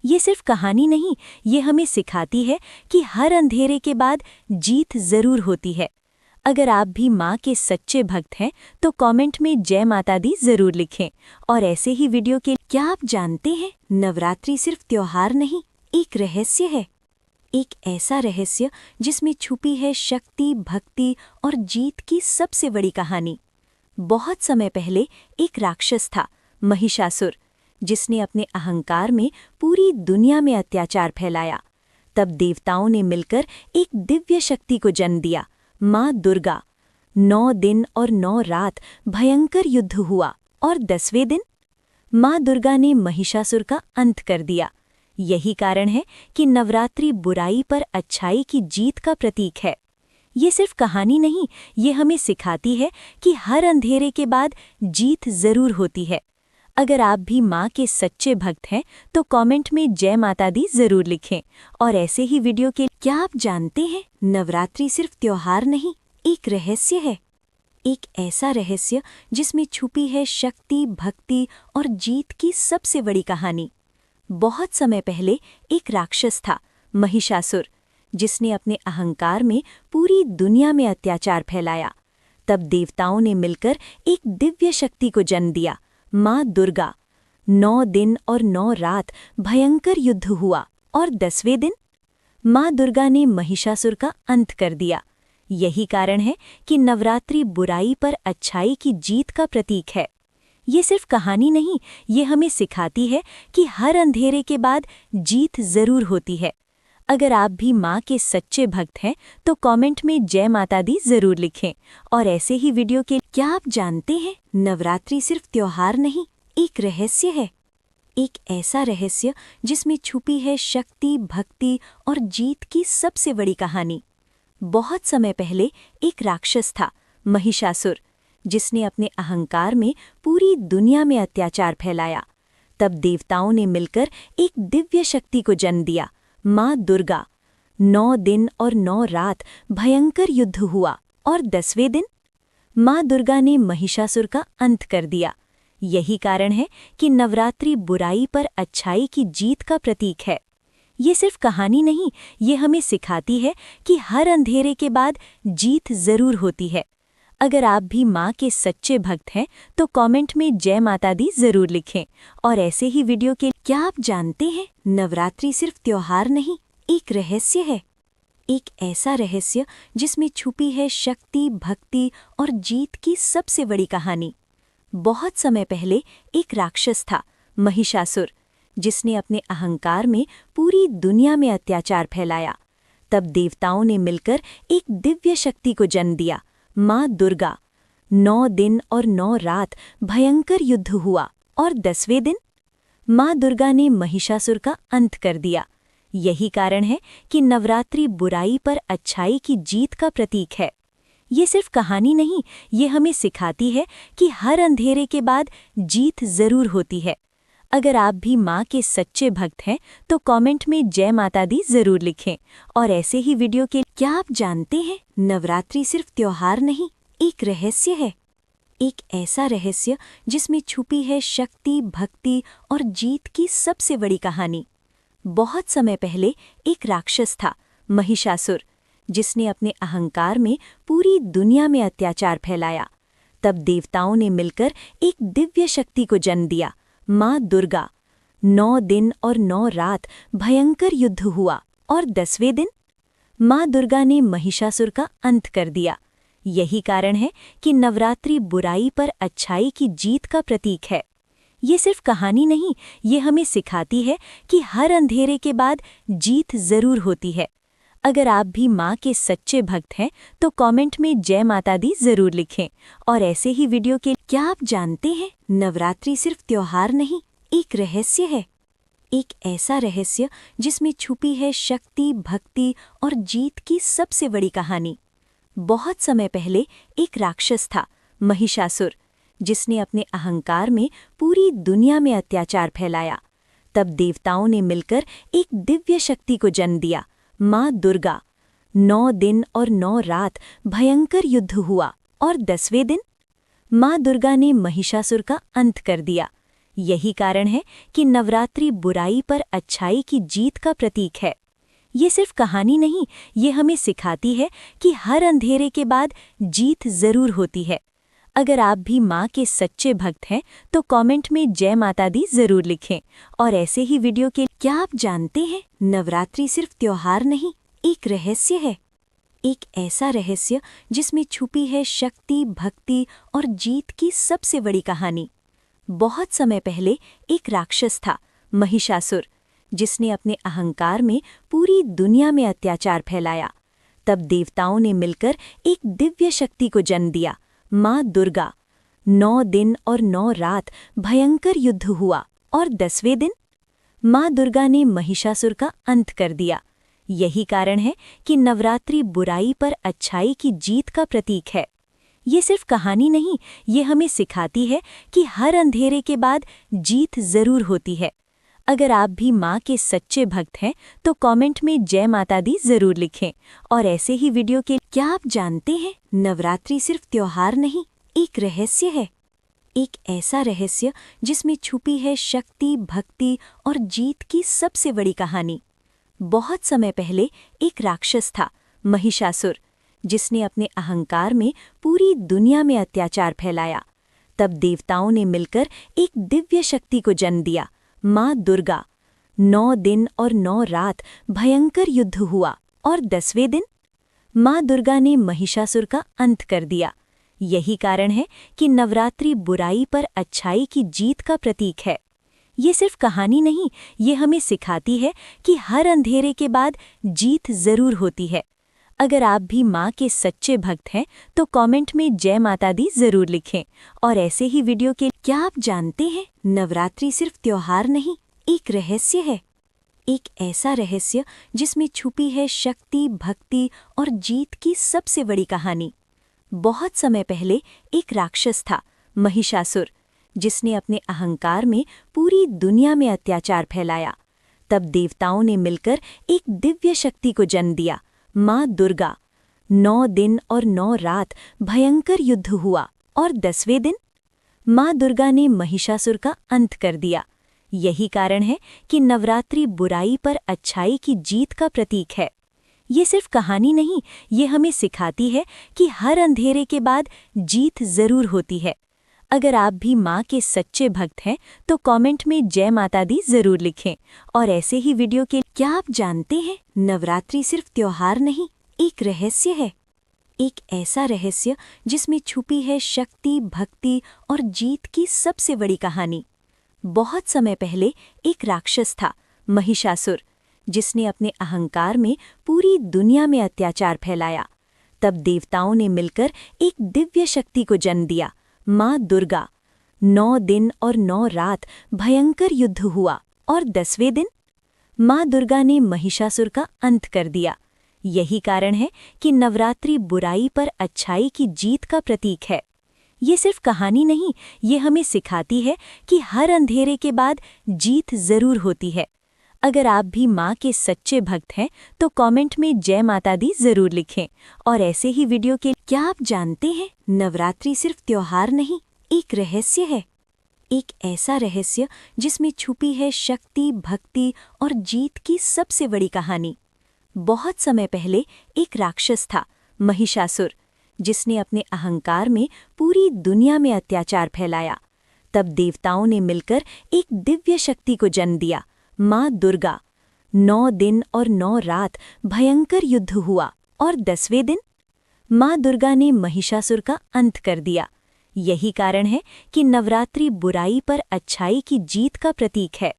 ये सिर्फ कहानी नहीं, ये हमें सिखाती है कि हर अंधेरे के बाद जीत जरूर होती है। अगर आप भी माँ के सच्चे भक्त हैं तो कमेंट में जय माता दी जरूर लिखें। और ऐसे ही वीडियो के क्या आप जानते हैं, नवरात्रि सिर्फ त्योहार नहीं, एक रहस्य है। एक ऐसा रहस्य जिसमें छुपी है शक्ति, भक्ति और जीत की सबसे बड़ी कहानी। बहुत समय पहले एक राक्षस था, महिषासुर, जिसने अपने अहंकार में पूरी दुनिया में अत्याचार फैलाया। तब देवताओं ने मिलकर एक दिव्य शक्ति को जन्म दिया, माँ दुर्गा। 9 दिन और 9 रात भयंकर युद्ध हुआ और 10वें दिन माँ दुर्गा ने महिषासुर का अंत कर दिया। यही कारण है कि नवरात्रि बुराई पर अच्छाई की जीत का प्रतीक है। ये सिर्फ कहानी नहीं, ये हमें सिखाती है कि हर अंधेरे के बाद जीत जरूर होती है। अगर आप भी माँ के सच्चे भक्त हैं तो कमेंट में जय माता दी जरूर लिखें। और ऐसे ही वीडियो के क्या आप जानते हैं, नवरात्रि सिर्फ त्योहार नहीं, एक रहस्य है। एक ऐसा रहस्य जिसमें छुपी है शक्ति, भक्ति और जीत की सबसे बड़ी कहानी। बहुत समय पहले एक राक्षस था, महिषासुर, जिसने अपने अहंकार में पूरी दुनिया में अत्याचार फैलाया। तब देवताओं ने मिलकर एक दिव्य शक्ति को जन्म दिया, माँ दुर्गा। 9 दिन और 9 रात भयंकर युद्ध हुआ और 10वें दिन माँ दुर्गा ने महिषासुर का अंत कर दिया। यही कारण है कि नवरात्रि बुराई पर अच्छाई की जीत का प्रतीक है। ये सिर्फ कहानी नहीं, ये हमें सिखाती है कि हर अंधेरे के बाद जीत जरूर होती है। अगर आप भी माँ के सच्चे भक्त हैं तो कमेंट में जय माता दी जरूर लिखें। और ऐसे ही वीडियो के क्या आप जानते हैं, नवरात्रि सिर्फ त्योहार नहीं, एक रहस्य है। एक ऐसा रहस्य जिसमें छुपी है शक्ति, भक्ति और जीत की सबसे बड़ी कहानी। बहुत समय पहले एक राक्षस था, महिषासुर, जिसने अपने अहंकार में पूरी दुनिया में अत्याचार फैलाया। तब देवताओं ने मिलकर एक दिव्य शक्ति को जन्म दिया, माँ दुर्गा। 9 दिन और 9 रात भयंकर युद्ध हुआ और 10वें दिन माँ दुर्गा ने महिषासुर का अंत कर दिया। यही कारण है कि नवरात्रि बुराई पर अच्छाई की जीत का प्रतीक है। ये सिर्फ कहानी नहीं, ये हमें सिखाती है कि हर अंधेरे के बाद जीत जरूर होती है। अगर आप भी माँ के सच्चे भक्त हैं तो कमेंट में जय माता दी जरूर लिखें। और ऐसे ही वीडियो के क्या आप जानते हैं, नवरात्रि सिर्फ त्योहार नहीं, एक रहस्य है। एक ऐसा रहस्य जिसमें छुपी है शक्ति, भक्ति और जीत की सबसे बड़ी कहानी। बहुत समय पहले एक राक्षस था, महिषासुर, जिसने अपने अहंकार में पूरी दुनिया में अत्याचार फैलाया। तब देवताओं ने मिलकर एक दिव्य शक्ति को जन्म दिया, माँ दुर्गा। 9 दिन और 9 रात भयंकर युद्ध हुआ और 10वें दिन माँ दुर्गा ने महिषासुर का अंत कर दिया। यही कारण है कि नवरात्रि बुराई पर अच्छाई की जीत का प्रतीक है। ये सिर्फ कहानी नहीं, ये हमें सिखाती है कि हर अंधेरे के बाद जीत जरूर होती है। अगर आप भी माँ के सच्चे भक्त हैं तो कमेंट में जय माता दी जरूर लिखें। और ऐसे ही वीडियो के क्या आप जानते हैं, नवरात्रि सिर्फ त्योहार नहीं, एक रहस्य है। एक ऐसा रहस्य जिसमें छुपी है शक्ति, भक्ति और जीत की सबसे बड़ी कहानी। बहुत समय पहले एक राक्षस था, महिषासुर, जिसने अपने अहंकार में पूरी दुनिया में अत्याचार फैलाया। तब देवताओं ने मिलकर एक दिव्य शक्ति को जन्म दिया, माँ दुर्गा। 9 दिन और 9 रात भयंकर युद्ध हुआ और 10वें दिन माँ दुर्गा ने महिषासुर का अंत कर दिया। यही कारण है कि नवरात्रि बुराई पर अच्छाई की जीत का प्रतीक है। ये सिर्फ कहानी नहीं, ये हमें सिखाती है कि हर अंधेरे के बाद जीत जरूर होती है। अगर आप भी माँ के सच्चे भक्त हैं तो कमेंट में जय माता दी जरूर लिखें। और ऐसे ही वीडियो के क्या आप जानते हैं, नवरात्रि सिर्फ त्योहार नहीं, एक रहस्य है। एक ऐसा रहस्य जिसमें छुपी है शक्ति, भक्ति और जीत की सबसे बड़ी कहानी। बहुत समय पहले एक राक्षस था, महिषासुर, जिसने अपने अहंकार में पूरी दुनिया में अत्याचार फैलाया। तब देवताओं ने मिलकर एक दिव्य शक्ति को जन्म दिया, माँ दुर्गा। 9 दिन और 9 रात भयंकर युद्ध हुआ और 10वें दिन माँ दुर्गा ने महिषासुर का अंत कर दिया। यही कारण है कि नवरात्रि बुराई पर अच्छाई की जीत का प्रतीक है। ये सिर्फ कहानी नहीं, ये हमें सिखाती है कि हर अंधेरे के बाद जीत जरूर होती है। अगर आप भी माँ के सच्चे भक्त हैं तो कमेंट में जय माता दी जरूर लिखें। और ऐसे ही वीडियो के क्या आप जानते हैं, नवरात्रि सिर्फ त्योहार नहीं, एक रहस्य है। एक ऐसा रहस्य जिसमें छुपी है शक्ति, भक्ति और जीत की सबसे बड़ी कहानी। बहुत समय पहले एक राक्षस था, महिषासुर, जिसने अपने अहंकार में पूरी दुनिया में अत्याचार फैलाया। तब देवताओं ने मिलकर एक दिव्य शक्ति को जन्म दिया, माँ दुर्गा। 9 दिन और 9 रात भयंकर युद्ध हुआ और 10वें दिन माँ दुर्गा ने महिषासुर का अंत कर दिया। यही कारण है कि नवरात्रि बुराई पर अच्छाई की जीत का प्रतीक है। ये सिर्फ कहानी नहीं, ये हमें सिखाती है कि हर अंधेरे के बाद जीत जरूर होती है। अगर आप भी माँ के सच्चे भक्त हैं तो कमेंट में जय माता दी जरूर लिखें। और ऐसे ही वीडियो के क्या आप जानते हैं, नवरात्रि सिर्फ त्योहार नहीं, एक रहस्य है। एक ऐसा रहस्य जिसमें छुपी है शक्ति, भक्ति और जीत की सबसे बड़ी कहानी। बहुत समय पहले एक राक्षस था, महिषासुर, जिसने अपने अहंकार में पूरी दुनिया में अत्याचार फैलाया। तब देवताओं ने मिलकर एक दिव्य शक्ति को जन्म दिया, माँ दुर्गा। 9 दिन और 9 रात भयंकर युद्ध हुआ और 10वें दिन माँ दुर्गा ने महिषासुर का अंत कर दिया। यही कारण है कि नवरात्रि बुराई पर अच्छाई की जीत का प्रतीक है। ये सिर्फ कहानी नहीं, ये हमें सिखाती है कि हर अंधेरे के बाद जीत जरूर होती है। अगर आप भी माँ के सच्चे भक्त हैं तो कमेंट में जय माता दी जरूर लिखें। और ऐसे ही वीडियो के क्या आप जानते हैं, नवरात्रि सिर्फ त्योहार नहीं, एक रहस्य है। एक ऐसा रहस्य जिसमें छुपी है शक्ति, भक्ति और जीत की सबसे बड़ी कहानी। बहुत समय पहले एक राक्षस था, महिषासुर, जिसने अपने अहंकार में पूरी दुनिया में अत्याचार फैलाया। तब देवताओं ने मिलकर एक दिव्य शक्ति को जन्म दिया, माँ दुर्गा। 9 दिन और 9 रात भयंकर युद्ध हुआ और 10वें दिन माँ दुर्गा ने महिषासुर का अंत कर दिया। यही कारण है कि नवरात्रि बुराई पर अच्छाई की जीत का प्रतीक है। ये सिर्फ कहानी नहीं, ये हमें सिखाती है कि हर अंधेरे के बाद जीत जरूर होती है। अगर आप भी माँ के सच्चे भक्त हैं तो कमेंट में जय माता दी जरूर लिखें। और ऐसे ही वीडियो के क्या आप जानते हैं, नवरात्रि सिर्फ त्योहार नहीं, एक रहस्य है। एक ऐसा रहस्य जिसमें छुपी है शक्ति, भक्ति और जीत की सबसे बड़ी कहानी। बहुत समय पहले एक राक्षस था, महिषासुर, जिसने अपने अहंकार में पूरी दुनिया में अत्याचार फैलाया। तब देवताओं ने मिलकर एक दिव्य शक्ति को जन्म दिया, माँ दुर्गा। 9 दिन और 9 रात भयंकर युद्ध हुआ और 10वें दिन माँ दुर्गा ने महिषासुर का अंत कर दिया। यही कारण है कि नवरात्रि बुराई पर अच्छाई की जीत का प्रतीक है। ये सिर्फ कहानी नहीं, ये हमें सिखाती है कि हर अंधेरे के बाद जीत जरूर होती है। अगर आप भी माँ के सच्चे भक्त हैं तो कमेंट में जय माता दी जरूर लिखें। और ऐसे ही वीडियो के क्या आप जानते हैं, नवरात्रि सिर्फ त्योहार नहीं, एक रहस्य है। एक ऐसा रहस्य जिसमें छुपी है शक्ति, भक्ति और जीत की सबसे बड़ी कहानी। बहुत समय पहले एक राक्षस था, महिषासुर, जिसने अपने अहंकार में पूरी दुनिया में अत्याचार फैलाया। तब देवताओं ने मिलकर एक दिव्य शक्ति को जन्म दिया, माँ दुर्गा। 9 दिन और 9 रात भयंकर युद्ध हुआ और 10वें दिन माँ दुर्गा ने महिषासुर का अंत कर दिया। यही कारण है कि नवरात्रि बुराई पर अच्छाई की जीत का प्रतीक है।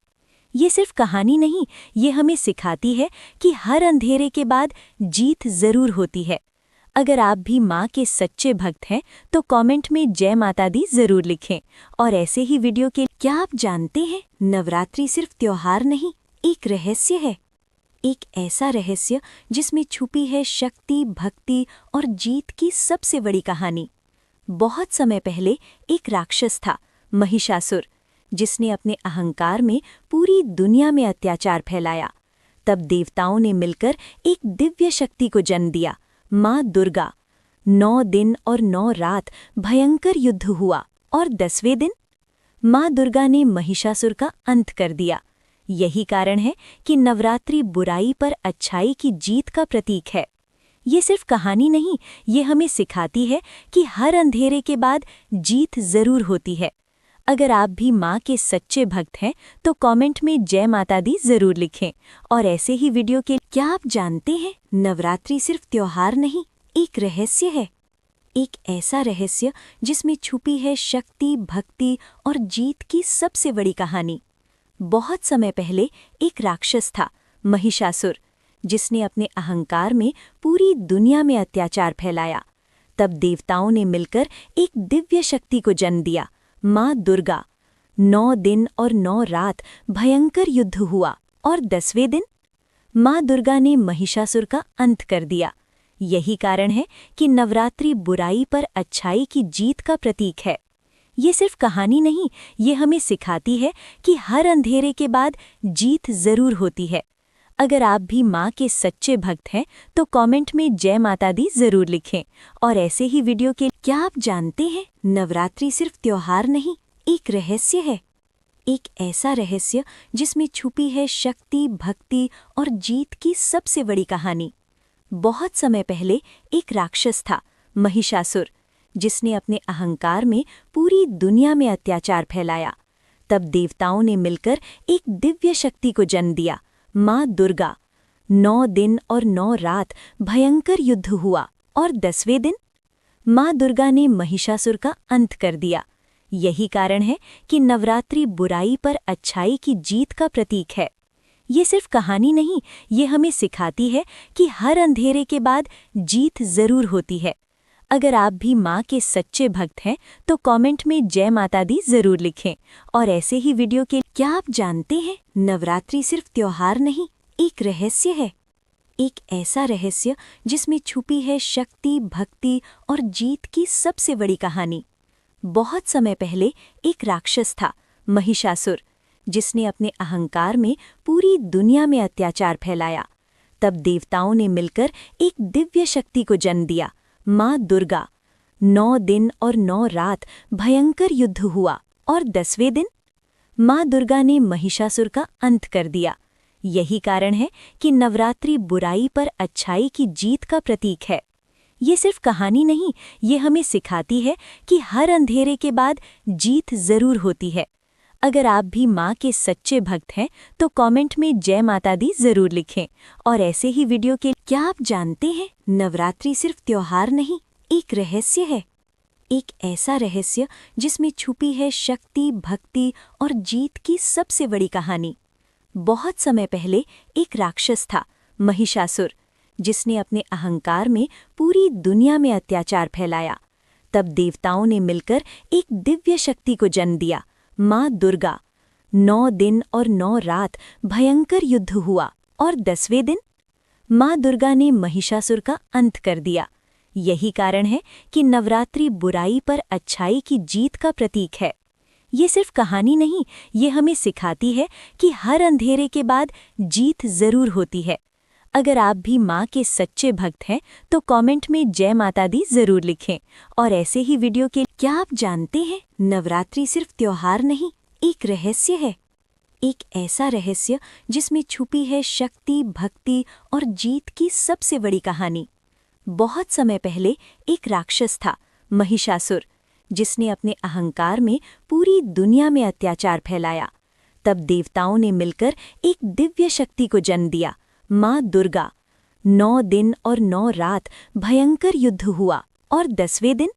ये सिर्फ कहानी नहीं, ये हमें सिखाती है कि हर अंधेरे के बाद जीत जरूर होती है। अगर आप भी माँ के सच्चे भक्त हैं तो कमेंट में जय माता दी जरूर लिखें। और ऐसे ही वीडियो के क्या आप जानते हैं, नवरात्रि सिर्फ त्योहार नहीं, एक रहस्य है। एक ऐसा रहस्य जिसमें छुपी है शक्ति, भक्ति और जीत की सबसे बड़ी कहानी। बहुत समय पहले एक राक्षस था, महिषासुर, जिसने अपने अहंकार में पूरी दुनिया में अत्याचार फैलाया। तब देवताओं ने मिलकर एक दिव्य शक्ति को जन्म दिया, माँ दुर्गा। 9 दिन और 9 रात भयंकर युद्ध हुआ और 10वें दिन माँ दुर्गा ने महिषासुर का अंत कर दिया। यही कारण है कि नवरात्रि बुराई पर अच्छाई की जीत का प्रतीक है। ये सिर्फ कहानी नहीं, ये हमें सिखाती है कि हर अंधेरे के बाद जीत जरूर होती है। अगर आप भी माँ के सच्चे भक्त हैं तो कमेंट में जय माता दी जरूर लिखें। और ऐसे ही वीडियो के क्या आप जानते हैं, नवरात्रि सिर्फ त्योहार नहीं, एक रहस्य है। एक ऐसा रहस्य जिसमें छुपी है शक्ति, भक्ति और जीत की सबसे बड़ी कहानी। बहुत समय पहले एक राक्षस था, महिषासुर, जिसने अपने अहंकार में पूरी दुनिया में अत्याचार फैलाया। तब देवताओं ने मिलकर एक दिव्य शक्ति को जन्म दिया, माँ दुर्गा। 9 दिन और 9 रात भयंकर युद्ध हुआ और 10वें दिन माँ दुर्गा ने महिषासुर का अंत कर दिया। यही कारण है कि नवरात्रि बुराई पर अच्छाई की जीत का प्रतीक है। ये सिर्फ कहानी नहीं, ये हमें सिखाती है कि हर अंधेरे के बाद जीत जरूर होती है। अगर आप भी माँ के सच्चे भक्त हैं तो कमेंट में जय माता दी जरूर लिखें। और ऐसे ही वीडियो के क्या आप जानते हैं, नवरात्रि सिर्फ त्योहार नहीं, एक रहस्य है। एक ऐसा रहस्य जिसमें छुपी है शक्ति, भक्ति और जीत की सबसे बड़ी कहानी। बहुत समय पहले एक राक्षस था, महिषासुर, जिसने अपने अहंकार में पूरी दुनिया में अत्याचार फैलाया। तब देवताओं ने मिलकर एक दिव्य शक्ति को जन्म दिया, माँ दुर्गा। 9 दिन और 9 रात भयंकर युद्ध हुआ और 10वें दिन माँ दुर्गा ने महिषासुर का अंत कर दिया। यही कारण है कि नवरात्रि बुराई पर अच्छाई की जीत का प्रतीक है। ये सिर्फ कहानी नहीं, ये हमें सिखाती है कि हर अंधेरे के बाद जीत जरूर होती है। अगर आप भी माँ के सच्चे भक्त हैं तो कमेंट में जय माता दी जरूर लिखें। और ऐसे ही वीडियो के क्या आप जानते हैं, नवरात्रि सिर्फ त्योहार नहीं, एक रहस्य है। एक ऐसा रहस्य जिसमें छुपी है शक्ति, भक्ति और जीत की सबसे बड़ी कहानी। बहुत समय पहले एक राक्षस था, महिषासुर, जिसने अपने अहंकार में पूरी दुनिया में अत्याचार फैलाया। तब देवताओं ने मिलकर एक दिव्य शक्ति को जन्म दिया, माँ दुर्गा। 9 दिन और 9 रात भयंकर युद्ध हुआ और 10वें दिन माँ दुर्गा ने महिषासुर का अंत कर दिया। यही कारण है कि नवरात्रि बुराई पर अच्छाई की जीत का प्रतीक है। ये सिर्फ कहानी नहीं, ये हमें सिखाती है कि हर अंधेरे के बाद जीत जरूर होती है। अगर आप भी माँ के सच्चे भक्त हैं तो कमेंट में जय माता दी जरूर लिखें। और ऐसे ही वीडियो के क्या आप जानते हैं, नवरात्रि सिर्फ त्योहार नहीं, एक रहस्य है। एक ऐसा रहस्य जिसमें छुपी है शक्ति, भक्ति और जीत की सबसे बड़ी कहानी। बहुत समय पहले एक राक्षस था, महिषासुर, जिसने अपने अहंकार में पूरी दुनिया में अत्याचार फैलाया। तब देवताओं ने मिलकर एक दिव्य शक्ति को जन्म दिया, माँ दुर्गा। 9 दिन और 9 रात भयंकर युद्ध हुआ और 10वें दिन माँ दुर्गा ने महिषासुर का अंत कर दिया। यही कारण है कि नवरात्रि बुराई पर अच्छाई की जीत का प्रतीक है। ये सिर्फ कहानी नहीं, ये हमें सिखाती है कि हर अंधेरे के बाद जीत जरूर होती है। अगर आप भी माँ के सच्चे भक्त हैं तो कमेंट में जय माता दी जरूर लिखें। और ऐसे ही वीडियो के क्या आप जानते हैं, नवरात्रि सिर्फ त्योहार नहीं, एक रहस्य है। एक ऐसा रहस्य जिसमें छुपी है शक्ति, भक्ति और जीत की सबसे बड़ी कहानी। बहुत समय पहले एक राक्षस था, महिषासुर, जिसने अपने अहंकार में पूरी दुनिया में अत्याचार फैलाया। तब देवताओं ने मिलकर एक दिव्य शक्ति को जन्म दिया, माँ दुर्गा। 9 दिन और 9 रात भयंकर युद्ध हुआ और 10वें दिन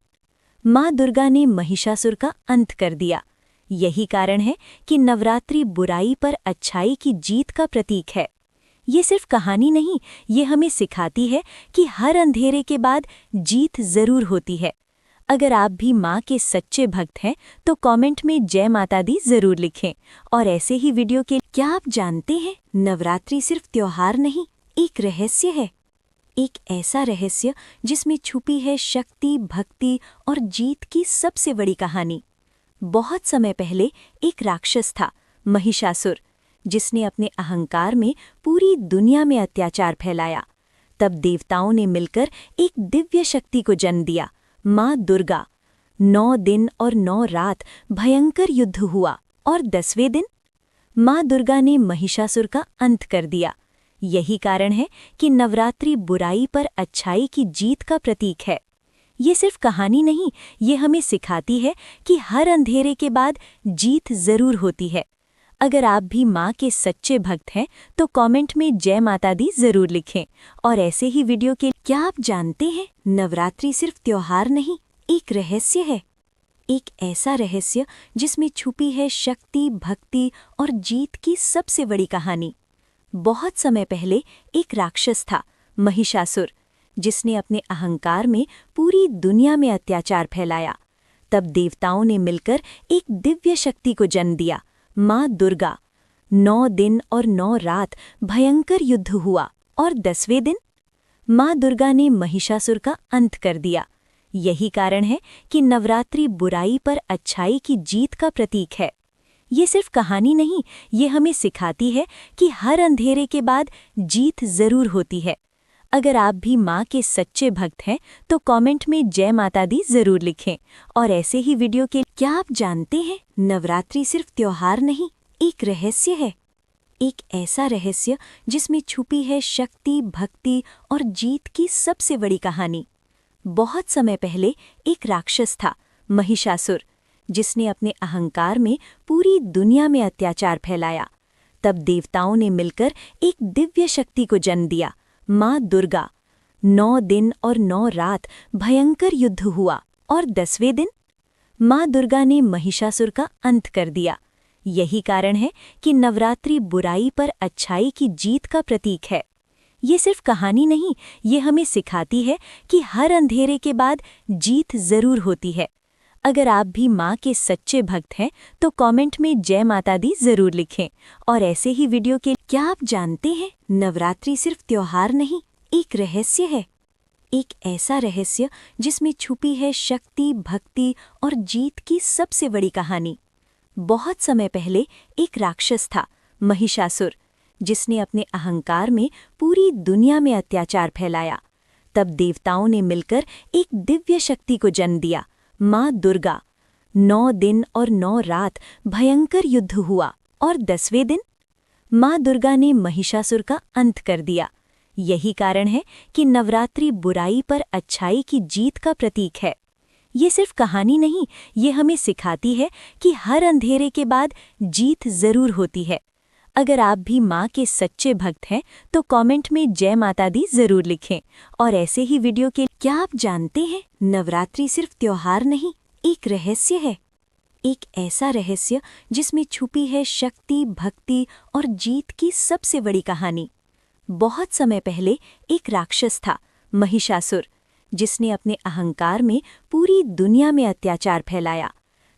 माँ दुर्गा ने महिषासुर का अंत कर दिया। यही कारण है कि नवरात्रि बुराई पर अच्छाई की जीत का प्रतीक है। ये सिर्फ कहानी नहीं, ये हमें सिखाती है कि हर अंधेरे के बाद जीत जरूर होती है। अगर आप भी माँ के सच्चे भक्त हैं तो कमेंट में जय माता दी जरूर लिखें। और ऐसे ही वीडियो के क्या आप जानते हैं, नवरात्रि सिर्फ त्योहार नहीं, एक रहस्य है। एक ऐसा रहस्य जिसमें छुपी है शक्ति, भक्ति और जीत की सबसे बड़ी कहानी। बहुत समय पहले एक राक्षस था, महिषासुर, जिसने अपने अहंकार में पूरी दुनिया में अत्याचार फैलाया। तब देवताओं ने मिलकर एक दिव्य शक्ति को जन्म दिया, माँ दुर्गा। 9 दिन और 9 रात भयंकर युद्ध हुआ और 10वें दिन माँ दुर्गा ने महिषासुर का अंत कर दिया। यही कारण है कि नवरात्रि बुराई पर अच्छाई की जीत का प्रतीक है। ये सिर्फ कहानी नहीं, ये हमें सिखाती है कि हर अंधेरे के बाद जीत जरूर होती है। अगर आप भी माँ के सच्चे भक्त हैं तो कमेंट में जय माता दी जरूर लिखें। और ऐसे ही वीडियो के क्या आप जानते हैं, नवरात्रि सिर्फ त्योहार नहीं, एक रहस्य है। एक ऐसा रहस्य जिसमें छुपी है शक्ति, भक्ति और जीत की सबसे बड़ी कहानी। बहुत समय पहले एक राक्षस था, महिषासुर, जिसने अपने अहंकार में पूरी दुनिया में अत्याचार फैलाया। तब देवताओं ने मिलकर एक दिव्य शक्ति को जन्म दिया, माँ दुर्गा। 9 दिन और 9 रात भयंकर युद्ध हुआ और 10वें दिन माँ दुर्गा ने महिषासुर का अंत कर दिया। यही कारण है कि नवरात्रि बुराई पर अच्छाई की जीत का प्रतीक है। ये सिर्फ कहानी नहीं, ये हमें सिखाती है कि हर अंधेरे के बाद जीत जरूर होती है। अगर आप भी माँ के सच्चे भक्त हैं तो कमेंट में जय माता दी जरूर लिखें। और ऐसे ही वीडियो के क्या आप जानते हैं, नवरात्रि सिर्फ त्योहार नहीं, एक रहस्य है। एक ऐसा रहस्य जिसमें छुपी है शक्ति, भक्ति और जीत की सबसे बड़ी कहानी। बहुत समय पहले एक राक्षस था, महिषासुर, जिसने अपने अहंकार में पूरी दुनिया में अत्याचार फैलाया। तब देवताओं ने मिलकर एक दिव्य शक्ति को जन्म दिया, माँ दुर्गा। 9 दिन और 9 रात भयंकर युद्ध हुआ और 10वें दिन माँ दुर्गा ने महिषासुर का अंत कर दिया। यही कारण है कि नवरात्रि बुराई पर अच्छाई की जीत का प्रतीक है। ये सिर्फ कहानी नहीं, ये हमें सिखाती है कि हर अंधेरे के बाद जीत जरूर होती है। अगर आप भी माँ के सच्चे भक्त हैं तो कमेंट में जय माता दी जरूर लिखें। और ऐसे ही वीडियो के क्या आप जानते हैं, नवरात्रि सिर्फ त्योहार नहीं, एक रहस्य है। एक ऐसा रहस्य जिसमें छुपी है शक्ति, भक्ति और जीत की सबसे बड़ी कहानी। बहुत समय पहले एक राक्षस था, महिषासुर, जिसने अपने अहंकार में पूरी दुनिया में अत्याचार फैलाया। तब देवताओं ने मिलकर एक दिव्य शक्ति को जन्म दिया, माँ दुर्गा। 9 दिन और 9 रात भयंकर युद्ध हुआ और 10वें दिन माँ दुर्गा ने महिषासुर का अंत कर दिया। यही कारण है कि नवरात्रि बुराई पर अच्छाई की जीत का प्रतीक है। ये सिर्फ कहानी नहीं, ये हमें सिखाती है कि हर अंधेरे के बाद जीत जरूर होती है। अगर आप भी माँ के सच्चे भक्त हैं तो कमेंट में जय माता दी जरूर लिखें। और ऐसे ही वीडियो के क्या आप जानते हैं, नवरात्रि सिर्फ त्योहार नहीं, एक रहस्य है। एक ऐसा रहस्य जिसमें छुपी है शक्ति, भक्ति और जीत की सबसे बड़ी कहानी। बहुत समय पहले एक राक्षस था, महिषासुर, जिसने अपने अहंकार में पूरी दुनिया में अत्याचार फैलाया।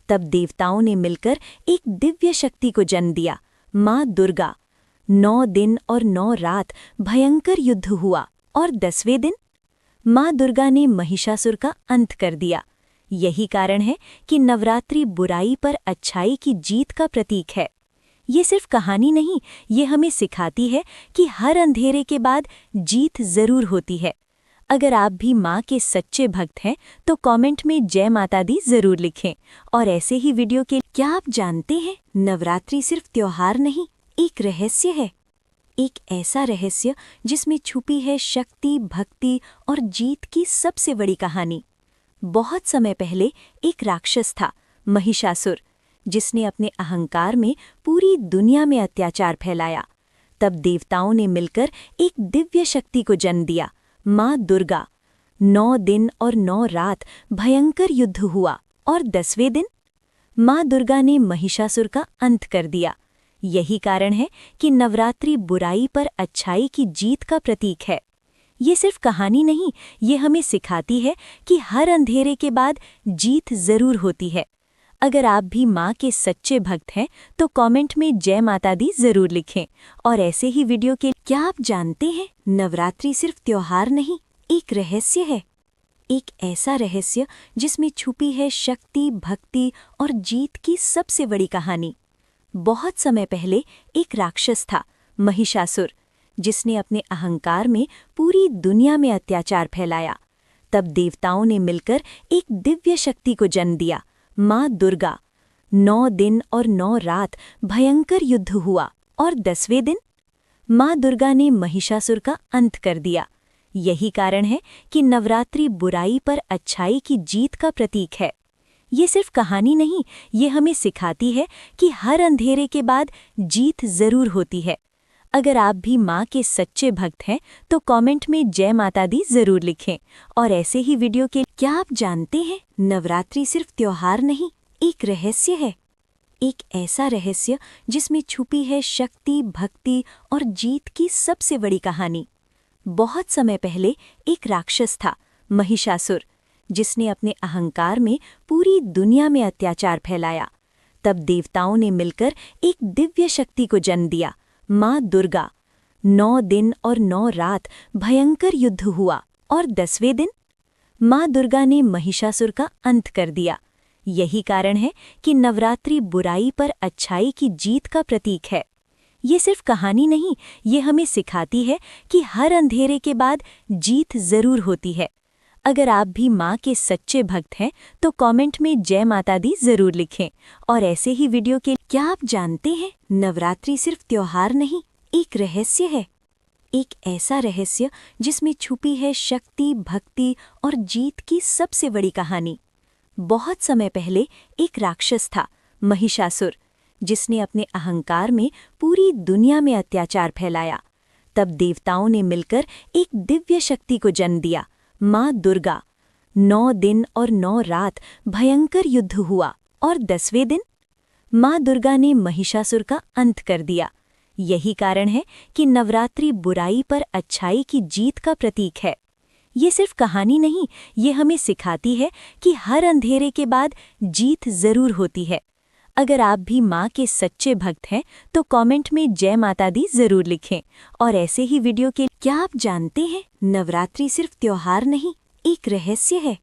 तब देवताओं ने मिलकर एक दिव्य शक्ति को जन्म दिया, माँ दुर्गा। 9 दिन और 9 रात भयंकर युद्ध हुआ और 10वें दिन माँ दुर्गा ने महिषासुर का अंत कर दिया। यही कारण है कि नवरात्रि बुराई पर अच्छाई की जीत का प्रतीक है। ये सिर्फ कहानी नहीं, ये हमें सिखाती है कि हर अंधेरे के बाद जीत जरूर होती है। अगर आप भी माँ के सच्चे भक्त हैं तो कमेंट में जय माता दी जरूर लिखें। और ऐसे ही वीडियो के क्या आप जानते हैं, नवरात्रि सिर्फ त्योहार नहीं, एक रहस्य है। एक ऐसा रहस्य जिसमें छुपी है शक्ति, भक्ति और जीत की सबसे बड़ी कहानी। बहुत समय पहले एक राक्षस था, महिषासुर, जिसने अपने अहंकार में पूरी दुनिया में अत्याचार फैलाया। तब देवताओं ने मिलकर एक दिव्य शक्ति को जन्म दिया, माँ दुर्गा। 9 दिन और 9 रात भयंकर युद्ध हुआ और 10वें दिन माँ दुर्गा ने महिषासुर का अंत कर दिया। यही कारण है कि नवरात्रि बुराई पर अच्छाई की जीत का प्रतीक है। ये सिर्फ कहानी नहीं, ये हमें सिखाती है कि हर अंधेरे के बाद जीत जरूर होती है। अगर आप भी माँ के सच्चे भक्त हैं तो कमेंट में जय माता दी जरूर लिखें। और ऐसे ही वीडियो के क्या आप जानते हैं, नवरात्रि सिर्फ त्योहार नहीं, एक रहस्य है। एक ऐसा रहस्य जिसमें छुपी है शक्ति, भक्ति और जीत की सबसे बड़ी कहानी। बहुत समय पहले एक राक्षस था, महिषासुर, जिसने अपने अहंकार में पूरी दुनिया में अत्याचार फैलाया। तब देवताओं ने मिलकर एक दिव्य शक्ति को जन्म दिया, माँ दुर्गा। 9 दिन और 9 रात भयंकर युद्ध हुआ और 10वें दिन माँ दुर्गा ने महिषासुर का अंत कर दिया। यही कारण है कि नवरात्रि बुराई पर अच्छाई की जीत का प्रतीक है। ये सिर्फ कहानी नहीं, ये हमें सिखाती है कि हर अंधेरे के बाद जीत जरूर होती है। अगर आप भी माँ के सच्चे भक्त हैं तो कमेंट में जय माता दी जरूर लिखें। और ऐसे ही वीडियो के क्या आप जानते हैं, नवरात्रि सिर्फ त्योहार नहीं, एक रहस्य है। एक ऐसा रहस्य जिसमें छुपी है शक्ति, भक्ति और जीत की सबसे बड़ी कहानी। बहुत समय पहले एक राक्षस था, महिषासुर, जिसने अपने अहंकार में पूरी दुनिया में अत्याचार फैलाया। तब देवताओं ने मिलकर एक दिव्य शक्ति को जन्म दिया, माँ दुर्गा। 9 दिन और 9 रात भयंकर युद्ध हुआ और 10वें दिन माँ दुर्गा ने महिषासुर का अंत कर दिया। यही कारण है कि नवरात्रि बुराई पर अच्छाई की जीत का प्रतीक है। ये सिर्फ कहानी नहीं, ये हमें सिखाती है कि हर अंधेरे के बाद जीत जरूर होती है। अगर आप भी माँ के सच्चे भक्त हैं तो कमेंट में जय माता दी जरूर लिखें। और ऐसे ही वीडियो के क्या आप जानते हैं, नवरात्रि सिर्फ त्योहार नहीं, एक रहस्य है। एक ऐसा रहस्य जिसमें छुपी है शक्ति, भक्ति और जीत की सबसे बड़ी कहानी। बहुत समय पहले एक राक्षस था, महिषासुर, जिसने अपने अहंकार में पूरी दुनिया में अत्याचार फैलाया। तब देवताओं ने मिलकर एक दिव्य शक्ति को जन्म दिया, माँ दुर्गा। 9 दिन और 9 रात भयंकर युद्ध हुआ और 10वें दिन माँ दुर्गा ने महिषासुर का अंत कर दिया। यही कारण है कि नवरात्रि बुराई पर अच्छाई की जीत का प्रतीक है। ये सिर्फ कहानी नहीं, ये हमें सिखाती है कि हर अंधेरे के बाद जीत जरूर होती है। अगर आप भी माँ के सच्चे भक्त हैं तो कमेंट में जय माता दी जरूर लिखें। और ऐसे ही वीडियो के क्या आप जानते हैं, नवरात्रि सिर्फ त्योहार नहीं, एक रहस्य है।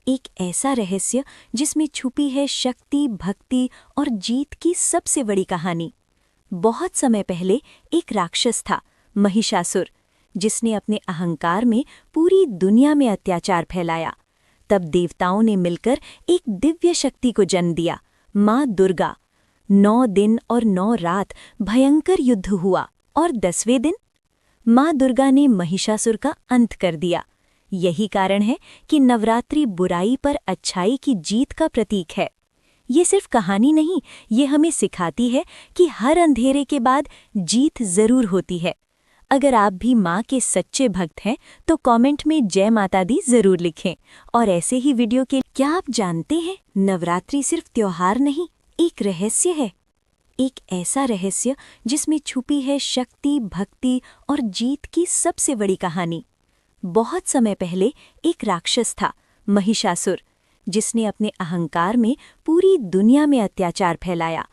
एक ऐसा रहस्य जिसमें छुपी है शक्ति, भक्ति और जीत की सबसे बड़ी कहानी। बहुत समय पहले एक राक्षस था, महिषासुर, जिसने अपने अहंकार में पूरी दुनिया में अत्याचार फैलाया। तब देवताओं ने मिलकर एक दिव्य शक्ति को जन्म दिया, माँ दुर्गा। 9 दिन और 9 रात भयंकर युद्ध हुआ और 10वें दिन माँ दुर्गा ने महिषासुर का अंत कर दिया। यही कारण है कि नवरात्रि बुराई पर अच्छाई की जीत का प्रतीक है। ये सिर्फ कहानी नहीं, ये हमें सिखाती है कि हर अंधेरे के बाद जीत जरूर होती है। अगर आप भी माँ के सच्चे भक्त हैं तो कमेंट में जय माता दी जरूर लिखें। और ऐसे ही वीडियो के क्या आप जानते हैं, नवरात्रि सिर्फ त्योहार नहीं, एक रहस्य है। एक ऐसा रहस्य जिसमें छुपी है शक्ति, भक्ति और जीत की सबसे बड़ी कहानी। बहुत समय पहले एक राक्षस था, महिषासुर, जिसने अपने अहंकार में पूरी दुनिया में अत्याचार फैलाया।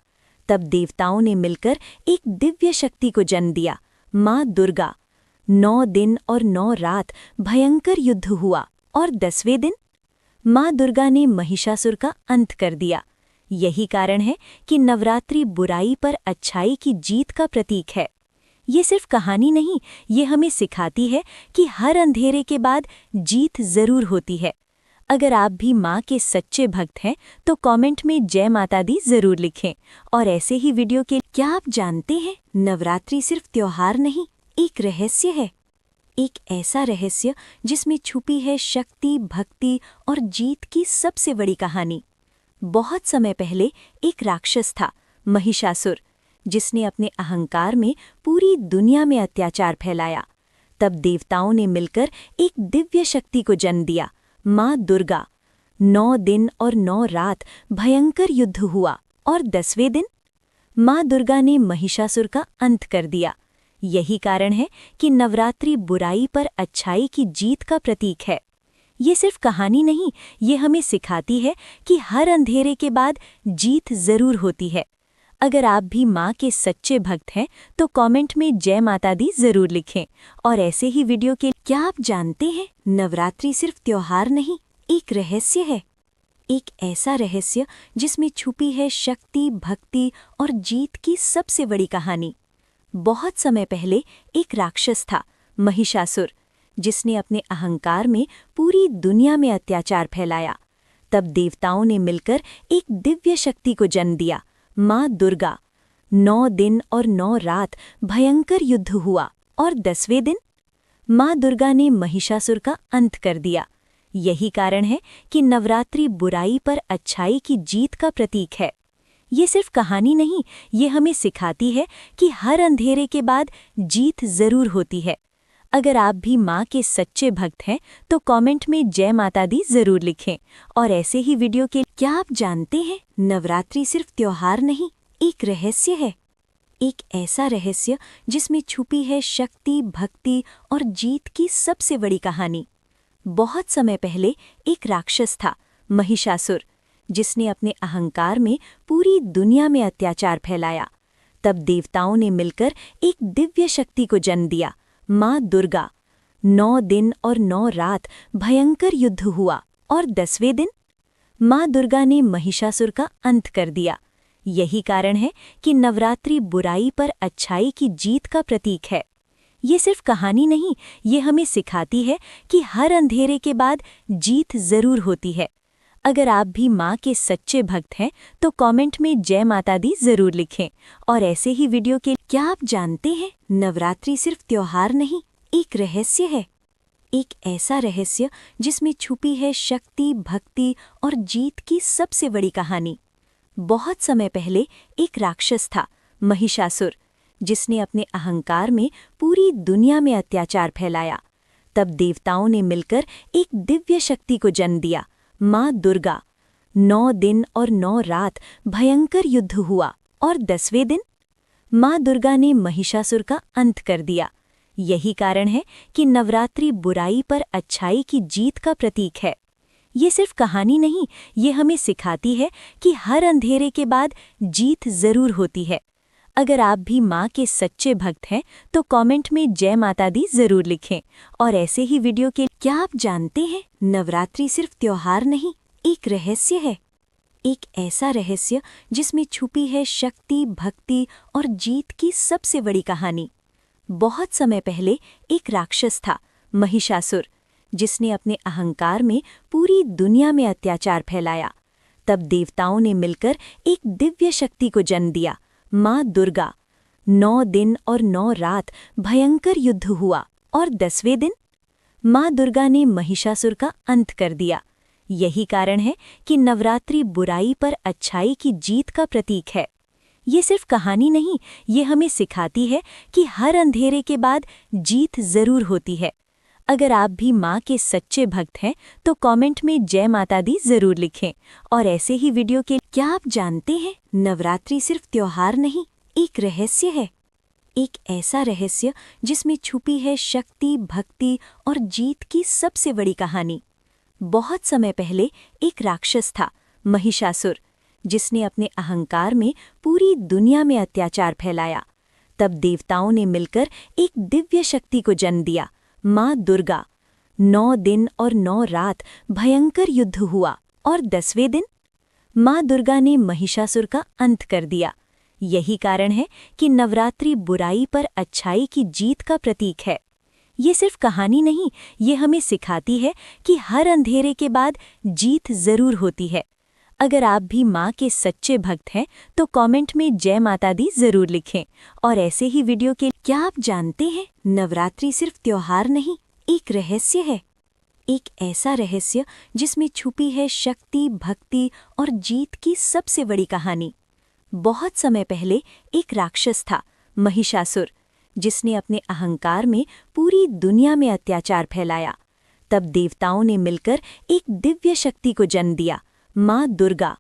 तब देवताओं ने मिलकर एक दिव्य शक्ति को जन्म दिया, माँ दुर्गा। 9 दिन और 9 रात भयंकर युद्ध हुआ और 10वें दिन माँ दुर्गा ने महिषासुर का अंत कर दिया। यही कारण है कि नवरात्रि बुराई पर अच्छाई की जीत का प्रतीक है। ये सिर्फ कहानी नहीं, ये हमें सिखाती है कि हर अंधेरे के बाद जीत जरूर होती है। अगर आप भी माँ के सच्चे भक्त हैं तो कमेंट में जय माता दी जरूर लिखें। और ऐसे ही वीडियो के क्या आप जानते हैं, नवरात्रि सिर्फ त्योहार नहीं, एक रहस्य है। एक ऐसा रहस्य जिसमें छुपी है शक्ति, भक्ति और जीत की सबसे बड़ी कहानी। बहुत समय पहले एक राक्षस था, महिषासुर, जिसने अपने अहंकार में पूरी दुनिया में अत्याचार फैलाया। तब देवताओं ने मिलकर एक दिव्य शक्ति को जन्म दिया, माँ दुर्गा। 9 दिन और 9 रात भयंकर युद्ध हुआ और 10वें दिन माँ दुर्गा ने महिषासुर का अंत कर दिया। यही कारण है कि नवरात्रि बुराई पर अच्छाई की जीत का प्रतीक है। ये सिर्फ कहानी नहीं, ये हमें सिखाती है कि हर अंधेरे के बाद जीत जरूर होती है। अगर आप भी माँ के सच्चे भक्त हैं तो कमेंट में जय माता दी जरूर लिखें। और ऐसे ही वीडियो के क्या आप जानते हैं, नवरात्रि सिर्फ त्योहार नहीं, एक रहस्य है। एक ऐसा रहस्य जिसमें छुपी है शक्ति, भक्ति और जीत की सबसे बड़ी कहानी। बहुत समय पहले एक राक्षस था, महिषासुर, जिसने अपने अहंकार में पूरी दुनिया में अत्याचार फैलाया। तब देवताओं ने मिलकर एक दिव्य शक्ति को जन्म दिया, माँ दुर्गा। 9 दिन और 9 रात भयंकर युद्ध हुआ और 10वें दिन माँ दुर्गा ने महिषासुर का अंत कर दिया। यही कारण है कि नवरात्रि बुराई पर अच्छाई की जीत का प्रतीक है। ये सिर्फ कहानी नहीं, ये हमें सिखाती है कि हर अंधेरे के बाद जीत जरूर होती है। अगर आप भी माँ के सच्चे भक्त हैं तो कमेंट में जय माता दी जरूर लिखें। और ऐसे ही वीडियो के क्या आप जानते हैं, नवरात्रि सिर्फ त्योहार नहीं, एक रहस्य है। एक ऐसा रहस्य जिसमें छुपी है शक्ति, भक्ति और जीत की सबसे बड़ी कहानी। बहुत समय पहले एक राक्षस था, महिषासुर, जिसने अपने अहंकार में पूरी दुनिया में अत्याचार फैलाया। तब देवताओं ने मिलकर एक दिव्य शक्ति को जन्म दिया, माँ दुर्गा। 9 दिन और 9 रात भयंकर युद्ध हुआ और 10वें दिन माँ दुर्गा ने महिषासुर का अंत कर दिया। यही कारण है कि नवरात्रि बुराई पर अच्छाई की जीत का प्रतीक है। ये सिर्फ कहानी नहीं, ये हमें सिखाती है कि हर अंधेरे के बाद जीत जरूर होती है। अगर आप भी माँ के सच्चे भक्त हैं तो कमेंट में जय माता दी जरूर लिखें। और ऐसे ही वीडियो के क्या आप जानते हैं, नवरात्रि सिर्फ त्योहार नहीं, एक रहस्य है। एक ऐसा रहस्य जिसमें छुपी है शक्ति, भक्ति और जीत की सबसे बड़ी कहानी। बहुत समय पहले एक राक्षस था, महिषासुर, जिसने अपने अहंकार में पूरी दुनिया में अत्याचार फैलाया। तब देवताओं ने मिलकर एक दिव्य शक्ति को जन्म दिया, माँ दुर्गा। 9 दिन और 9 रात भयंकर युद्ध हुआ और 10वें दिन माँ दुर्गा ने महिषासुर का अंत कर दिया। यही कारण है कि नवरात्रि बुराई पर अच्छाई की जीत का प्रतीक है। ये सिर्फ कहानी नहीं, ये हमें सिखाती है कि हर अंधेरे के बाद जीत जरूर होती है। अगर आप भी माँ के सच्चे भक्त हैं तो कमेंट में जय माता दी जरूर लिखें। और ऐसे ही वीडियो के क्या आप जानते हैं, नवरात्रि सिर्फ त्योहार नहीं, एक रहस्य है। एक ऐसा रहस्य जिसमें छुपी है शक्ति, भक्ति और जीत की सबसे बड़ी कहानी। बहुत समय पहले एक राक्षस था, महिषासुर, जिसने अपने अहंकार में पूरी दुनिया में अत्याचार फैलाया। तब देवताओं ने मिलकर एक दिव्य शक्ति को जन्म दिया, माँ दुर्गा। 9 दिन और 9 रात भयंकर युद्ध हुआ और 10वें दिन माँ दुर्गा ने महिषासुर का अंत कर दिया। यही कारण है कि नवरात्रि बुराई पर अच्छाई की जीत का प्रतीक है। ये सिर्फ कहानी नहीं, ये हमें सिखाती है कि हर अंधेरे के बाद जीत जरूर होती है। अगर आप भी माँ के सच्चे भक्त हैं तो कमेंट में जय माता दी जरूर लिखें। और ऐसे ही वीडियो के क्या आप जानते हैं, नवरात्रि सिर्फ त्योहार नहीं, एक रहस्य है। एक ऐसा रहस्य जिसमें छुपी है शक्ति, भक्ति और जीत की सबसे बड़ी कहानी। बहुत समय पहले एक राक्षस था, महिषासुर, जिसने अपने अहंकार में पूरी दुनिया में अत्याचार फैलाया। तब देवताओं ने मिलकर एक दिव्य शक्ति को जन्म दिया, माँ दुर्गा। 9 दिन और 9 रात भयंकर युद्ध हुआ और 10वें दिन माँ दुर्गा ने महिषासुर का अंत कर दिया। यही कारण है कि नवरात्रि बुराई पर अच्छाई की जीत का प्रतीक है। ये सिर्फ कहानी नहीं, ये हमें सिखाती है कि हर अंधेरे के बाद जीत जरूर होती है। अगर आप भी माँ के सच्चे भक्त हैं तो कमेंट में जय माता दी जरूर लिखें। और ऐसे ही वीडियो के क्या आप जानते हैं, नवरात्रि सिर्फ त्योहार नहीं, एक रहस्य है। एक ऐसा रहस्य जिसमें छुपी है शक्ति, भक्ति और जीत की सबसे बड़ी कहानी। बहुत समय पहले एक राक्षस था, महिषासुर, जिसने अपने अहंकार में पूरी दुनिया में अत्याचार फैलाया। तब देवताओं ने मिलकर एक दिव्य शक्ति को जन्म दिया, माँ दुर्गा।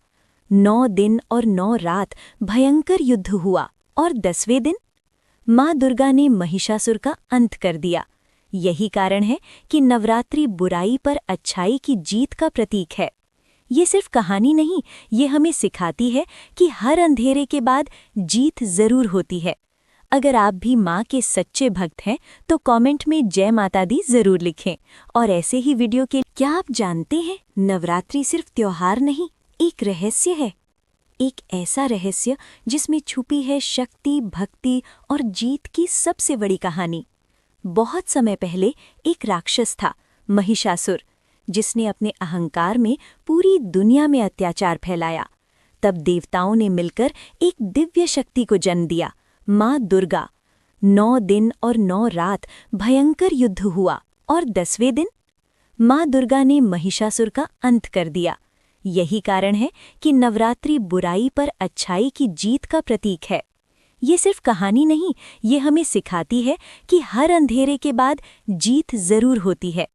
9 दिन और 9 रात भयंकर युद्ध हुआ और 10वें दिन माँ दुर्गा ने महिषासुर का अंत कर दिया। यही कारण है कि नवरात्रि बुराई पर अच्छाई की जीत का प्रतीक है। ये सिर्फ कहानी नहीं, ये हमें सिखाती है कि हर अंधेरे के बाद जीत जरूर होती है। अगर आप भी माँ के सच्चे भक्त हैं तो कमेंट में जय माता दी जरूर लिखें। और ऐसे ही वीडियो के क्या आप जानते हैं, नवरात्रि सिर्फ त्योहार नहीं, एक रहस्य है। एक ऐसा रहस्य जिसमें छुपी है शक्ति, भक्ति और जीत की सबसे बड़ी कहानी। बहुत समय पहले एक राक्षस था, महिषासुर, जिसने अपने अहंकार में पूरी दुनिया में अत्याचार फैलाया। तब देवताओं ने मिलकर एक दिव्य शक्ति को जन्म दिया, माँ दुर्गा। 9 दिन और 9 रात भयंकर युद्ध हुआ और 10वें दिन माँ दुर्गा ने महिषासुर का अंत कर दिया। यही कारण है कि नवरात्रि बुराई पर अच्छाई की जीत का प्रतीक है। ये सिर्फ कहानी नहीं, ये हमें सिखाती है कि हर अंधेरे के बाद जीत जरूर होती है।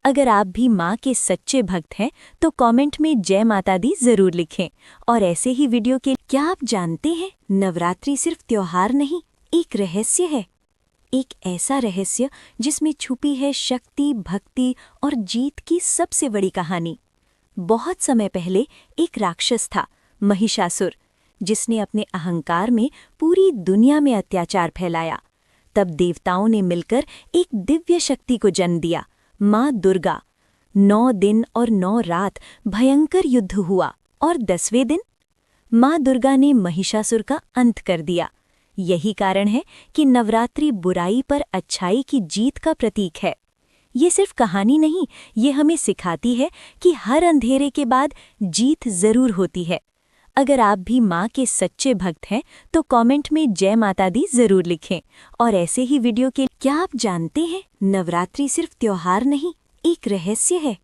अगर आप भी माँ के सच्चे भक्त हैं तो कमेंट में जय माता दी जरूर लिखें। और ऐसे ही वीडियो के क्या आप जानते हैं, नवरात्रि सिर्फ त्योहार नहीं, एक रहस्य है। एक ऐसा रहस्य जिसमें छुपी है शक्ति, भक्ति और जीत की सबसे बड़ी कहानी। बहुत समय पहले एक राक्षस था, महिषासुर, जिसने अपने अहंकार में पूरी दुनिया में अत्याचार फैलाया। तब देवताओं ने मिलकर एक दिव्य शक्ति को जन्म दिया, माँ दुर्गा। 9 दिन और 9 रात भयंकर युद्ध हुआ और 10वें दिन माँ दुर्गा ने महिषासुर का अंत कर दिया। यही कारण है कि नवरात्रि बुराई पर अच्छाई की जीत का प्रतीक है। ये सिर्फ कहानी नहीं, ये हमें सिखाती है कि हर अंधेरे के बाद जीत जरूर होती है। अगर आप भी माँ के सच्चे भक्त हैं तो कमेंट में जय माता दी जरूर लिखें। और ऐसे ही वीडियो के क्या आप जानते हैं, नवरात्रि सिर्फ त्योहार नहीं, एक रहस्य है।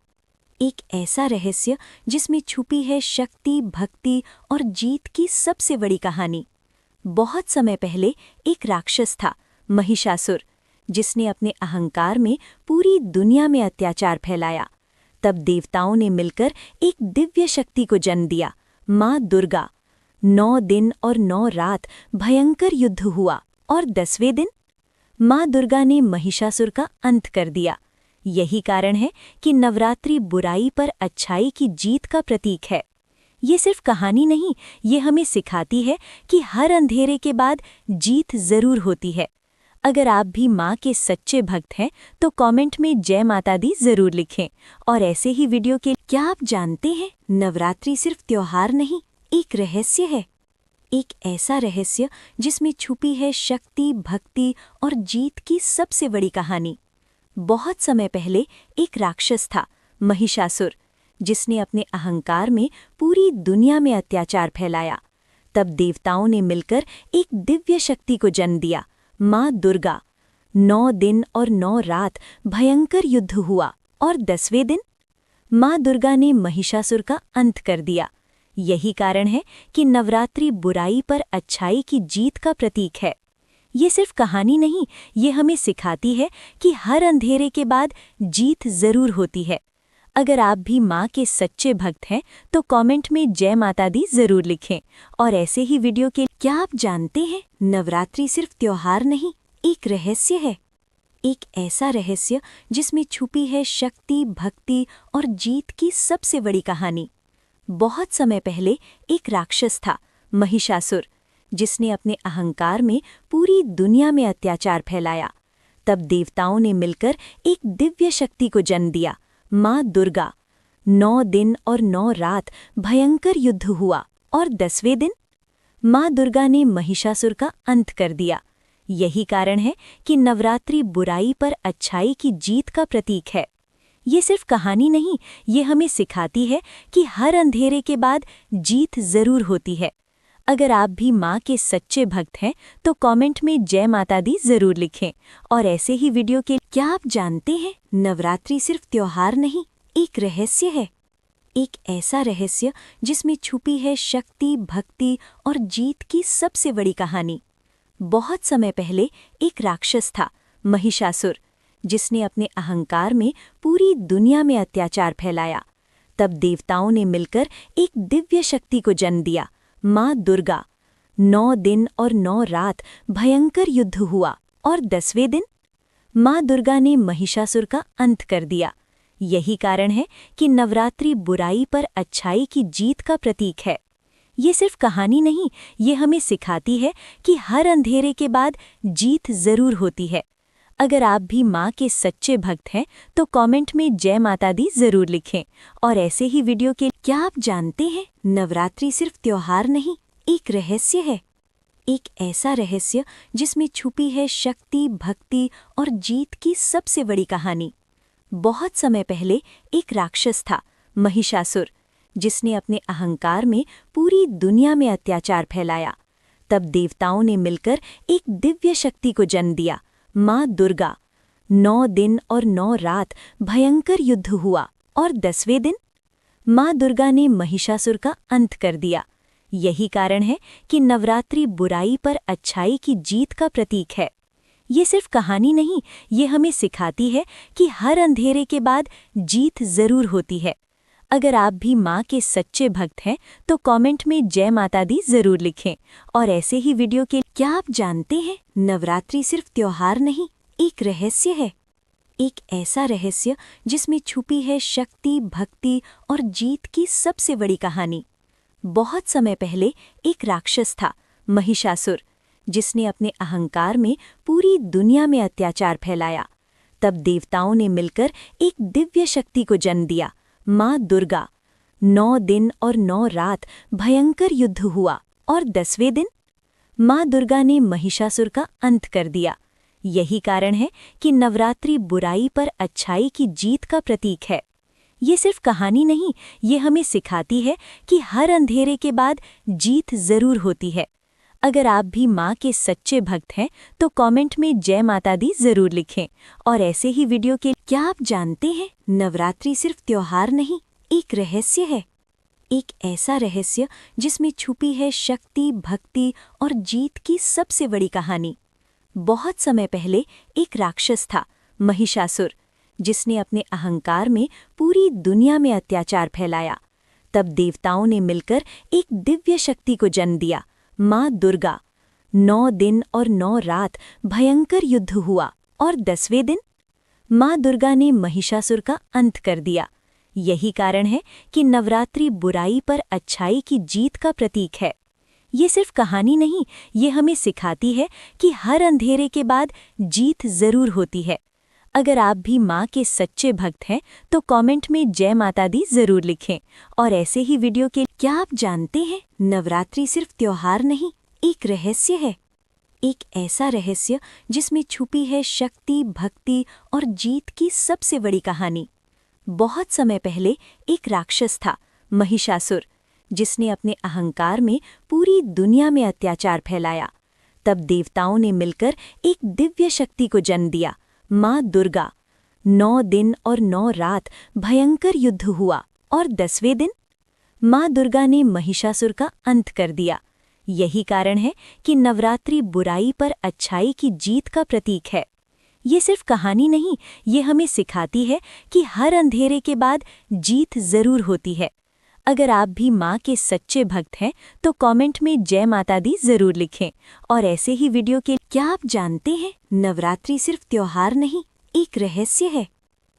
एक ऐसा रहस्य जिसमें छुपी है शक्ति, भक्ति और जीत की सबसे बड़ी कहानी। बहुत समय पहले एक राक्षस था, महिषासुर, जिसने अपने अहंकार में पूरी दुनिया में अत्याचार फैलाया। तब देवताओं ने मिलकर एक दिव्य शक्ति को जन्म दिया, माँ दुर्गा। 9 दिन और 9 रात भयंकर युद्ध हुआ और 10वें दिन माँ दुर्गा ने महिषासुर का अंत कर दिया। यही कारण है कि नवरात्रि बुराई पर अच्छाई की जीत का प्रतीक है। ये सिर्फ कहानी नहीं, ये हमें सिखाती है कि हर अंधेरे के बाद जीत जरूर होती है। अगर आप भी माँ के सच्चे भक्त हैं तो कमेंट में जय माता दी जरूर लिखें। और ऐसे ही वीडियो के क्या आप जानते हैं, नवरात्रि सिर्फ त्योहार नहीं, एक रहस्य है। एक ऐसा रहस्य जिसमें छुपी है शक्ति, भक्ति और जीत की सबसे बड़ी कहानी। बहुत समय पहले एक राक्षस था, महिषासुर, जिसने अपने अहंकार में पूरी दुनिया में अत्याचार फैलाया। तब देवताओं ने मिलकर एक दिव्य शक्ति को जन्म दिया, माँ दुर्गा। 9 दिन और 9 रात भयंकर युद्ध हुआ और 10वें दिन माँ दुर्गा ने महिषासुर का अंत कर दिया। यही कारण है कि नवरात्रि बुराई पर अच्छाई की जीत का प्रतीक है। ये सिर्फ कहानी नहीं, ये हमें सिखाती है कि हर अंधेरे के बाद जीत जरूर होती है। अगर आप भी माँ के सच्चे भक्त हैं तो कमेंट में जय माता दी जरूर लिखें। और ऐसे ही वीडियो के क्या आप जानते हैं, नवरात्रि सिर्फ त्योहार नहीं, एक रहस्य है। एक ऐसा रहस्य जिसमें छुपी है शक्ति, भक्ति और जीत की सबसे बड़ी कहानी। बहुत समय पहले एक राक्षस था, महिषासुर, जिसने अपने अहंकार में पूरी दुनिया में अत्याचार फैलाया। तब देवताओं ने मिलकर एक दिव्य शक्ति को जन्म दिया, माँ दुर्गा। 9 दिन और 9 रात भयंकर युद्ध हुआ और 10वें दिन माँ दुर्गा ने महिषासुर का अंत कर दिया। यही कारण है कि नवरात्रि बुराई पर अच्छाई की जीत का प्रतीक है। ये सिर्फ कहानी नहीं, ये हमें सिखाती है कि हर अंधेरे के बाद जीत जरूर होती है। अगर आप भी माँ के सच्चे भक्त हैं तो कमेंट में जय माता दी जरूर लिखें। और ऐसे ही वीडियो के क्या आप जानते हैं, नवरात्रि सिर्फ त्योहार नहीं, एक रहस्य है। एक ऐसा रहस्य जिसमें छुपी है शक्ति, भक्ति और जीत की सबसे बड़ी कहानी। बहुत समय पहले एक राक्षस था, महिषासुर, जिसने अपने अहंकार में पूरी दुनिया में अत्याचार फैलाया। तब देवताओं ने मिलकर एक दिव्य शक्ति को जन्म दिया, माँ दुर्गा। 9 दिन और 9 रात भयंकर युद्ध हुआ और 10वें दिन माँ दुर्गा ने महिषासुर का अंत कर दिया। यही कारण है कि नवरात्रि बुराई पर अच्छाई की जीत का प्रतीक है। ये सिर्फ कहानी नहीं, ये हमें सिखाती है कि हर अंधेरे के बाद जीत जरूर होती है। अगर आप भी माँ के सच्चे भक्त हैं तो कमेंट में जय माता दी जरूर लिखें। और ऐसे ही वीडियो के क्या आप जानते हैं, नवरात्रि सिर्फ त्योहार नहीं, एक रहस्य है। एक ऐसा रहस्य जिसमें छुपी है शक्ति, भक्ति और जीत की सबसे बड़ी कहानी। बहुत समय पहले एक राक्षस था, महिषासुर, जिसने अपने अहंकार में पूरी दुनिया में अत्याचार फैलाया। तब देवताओं ने मिलकर एक दिव्य शक्ति को जन्म दिया, माँ दुर्गा। 9 दिन और 9 रात भयंकर युद्ध हुआ और 10वें दिन माँ दुर्गा ने महिषासुर का अंत कर दिया। यही कारण है कि नवरात्रि बुराई पर अच्छाई की जीत का प्रतीक है। ये सिर्फ कहानी नहीं, ये हमें सिखाती है कि हर अंधेरे के बाद जीत जरूर होती है। अगर आप भी माँ के सच्चे भक्त हैं तो कमेंट में जय माता दी जरूर लिखें। और ऐसे ही वीडियो के क्या आप जानते हैं, नवरात्रि सिर्फ त्योहार नहीं, एक रहस्य है। एक ऐसा रहस्य जिसमें छुपी है शक्ति, भक्ति और जीत की सबसे बड़ी कहानी। बहुत समय पहले एक राक्षस था, महिषासुर, जिसने अपने अहंकार में पूरी दुनिया में अत्याचार फैलाया। तब देवताओं ने मिलकर एक दिव्य शक्ति को जन्म दिया, माँ दुर्गा। 9 दिन और 9 रात भयंकर युद्ध हुआ और 10वें दिन माँ दुर्गा ने महिषासुर का अंत कर दिया। यही कारण है कि नवरात्रि बुराई पर अच्छाई की जीत का प्रतीक है। ये सिर्फ कहानी नहीं, ये हमें सिखाती है कि हर अंधेरे के बाद जीत जरूर होती है। अगर आप भी माँ के सच्चे भक्त हैं तो कमेंट में जय माता दी जरूर लिखें। और ऐसे ही वीडियो के क्या आप जानते हैं, नवरात्रि सिर्फ त्योहार नहीं, एक रहस्य है। एक ऐसा रहस्य जिसमें छुपी है शक्ति, भक्ति और जीत की सबसे बड़ी कहानी। बहुत समय पहले एक राक्षस था, महिषासुर, जिसने अपने अहंकार में पूरी दुनिया में अत्याचार फैलाया। तब देवताओं ने मिलकर एक दिव्य शक्ति को जन्म दिया, माँ दुर्गा। 9 दिन और 9 रात भयंकर युद्ध हुआ और 10वें दिन माँ दुर्गा ने महिषासुर का अंत कर दिया। यही कारण है कि नवरात्रि बुराई पर अच्छाई की जीत का प्रतीक है। ये सिर्फ कहानी नहीं, ये हमें सिखाती है कि हर अंधेरे के बाद जीत जरूर होती है। अगर आप भी माँ के सच्चे भक्त हैं तो कमेंट में जय माता दी जरूर लिखें। और ऐसे ही वीडियो के क्या आप जानते हैं, नवरात्रि सिर्फ त्योहार नहीं, एक रहस्य है। एक ऐसा रहस्य जिसमें छुपी है शक्ति, भक्ति और जीत की सबसे बड़ी कहानी। बहुत समय पहले एक राक्षस था, महिषासुर, जिसने अपने अहंकार में पूरी दुनिया में अत्याचार फैलाया। तब देवताओं ने मिलकर एक दिव्य शक्ति को जन्म दिया, माँ दुर्गा। 9 दिन और 9 रात भयंकर युद्ध हुआ और 10वें दिन माँ दुर्गा ने महिषासुर का अंत कर दिया। यही कारण है कि नवरात्रि बुराई पर अच्छाई की जीत का प्रतीक है। ये सिर्फ कहानी नहीं, ये हमें सिखाती है कि हर अंधेरे के बाद जीत जरूर होती है। अगर आप भी माँ के सच्चे भक्त हैं तो कमेंट में जय माता दी जरूर लिखें। और ऐसे ही वीडियो के क्या आप जानते हैं, नवरात्रि सिर्फ त्योहार नहीं, एक रहस्य है।